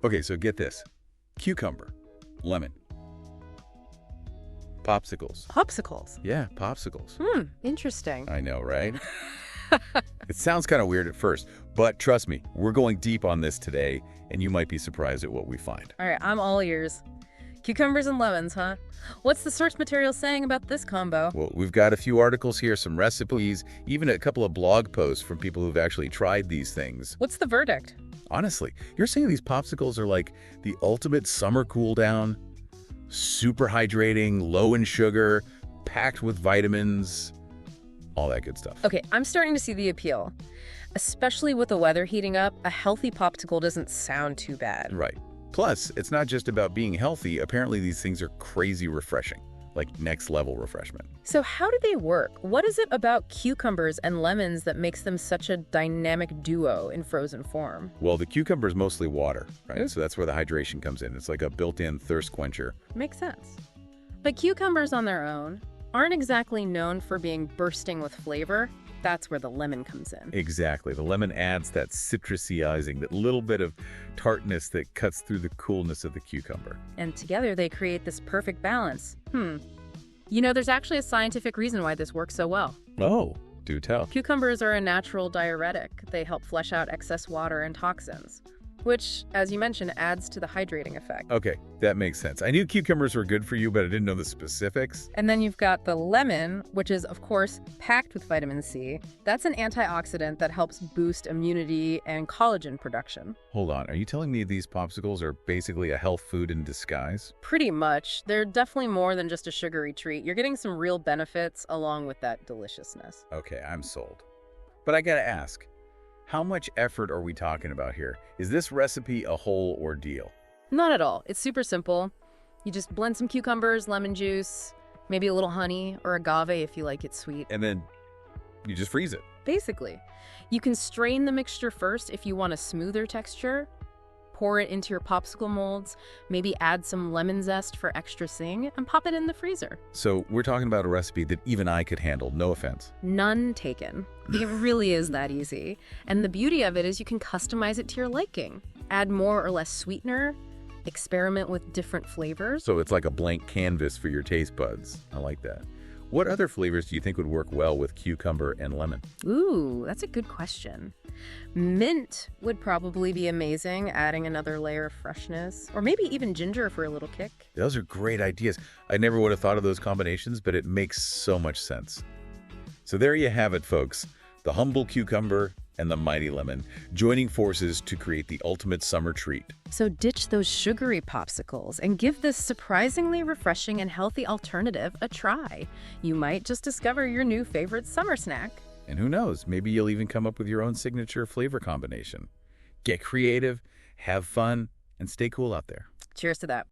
Okay, so get this. Cucumber, lemon, popsicles. Popsicles. Yeah, popsicles. Interesting. I know, right? It sounds kind of weird at first, but trust me, we're going deep on this today, and you might be surprised at what we find. All right, I'm all ears. Cucumbers and lemons, huh? What's the source material saying about this combo? Well, we've got a few articles here, some recipes, even a couple of blog posts from people who've actually tried these things. What's the verdict? Honestly, you're saying these popsicles are like the ultimate summer cool down, super hydrating, low in sugar, packed with vitamins, all that good stuff. Okay, I'm starting to see the appeal. Especially with the weather heating up, a healthy popsicle doesn't sound too bad. Right. Plus, it's not just about being healthy. Apparently, these things are crazy refreshing, like next-level refreshment. So how do they work? What is it about cucumbers and lemons that makes them such a dynamic duo in frozen form? Well, the cucumber is mostly water, right? So that's where the hydration comes in. It's like a built-in thirst quencher. Makes sense. But cucumbers on their own aren't exactly known for being bursting with flavor. That's where the lemon comes in. Exactly. The lemon adds that citrusy-izing, that little bit of tartness that cuts through the coolness of the cucumber. And together they create this perfect balance. You know, there's actually a scientific reason why this works so well. Oh, do tell. Cucumbers are a natural diuretic. They help flush out excess water and toxins, which, as you mentioned, adds to the hydrating effect. Okay, that makes sense. I knew cucumbers were good for you, but I didn't know the specifics. And then you've got the lemon, which is, of course, packed with vitamin C. That's an antioxidant that helps boost immunity and collagen production. Hold on, are you telling me these popsicles are basically a health food in disguise? Pretty much. They're definitely more than just a sugary treat. You're getting some real benefits along with that deliciousness. Okay, I'm sold. But I gotta ask, how much effort are we talking about here? Is this recipe a whole ordeal? Not at all. It's super simple. You just blend some cucumbers, lemon juice, maybe a little honey or agave if you like it sweet. And then you just freeze it. Basically. You can strain the mixture first if you want a smoother texture. Pour it into your popsicle molds, maybe add some lemon zest for extra zing, and pop it in the freezer. So we're talking about a recipe that even I could handle, no offense. None taken. It really is that easy. And the beauty of it is you can customize it to your liking. Add more or less sweetener, experiment with different flavors. So it's like a blank canvas for your taste buds. I like that. What other flavors do you think would work well with cucumber and lemon? Ooh, that's a good question. Mint would probably be amazing, adding another layer of freshness. Or maybe even ginger for a little kick. Those are great ideas. I never would have thought of those combinations, but it makes so much sense. So there you have it, folks. The humble cucumber and the mighty lemon, joining forces to create the ultimate summer treat. So ditch those sugary popsicles and give this surprisingly refreshing and healthy alternative a try. You might just discover your new favorite summer snack. And who knows, maybe you'll even come up with your own signature flavor combination. Get creative, have fun, and stay cool out there. Cheers to that.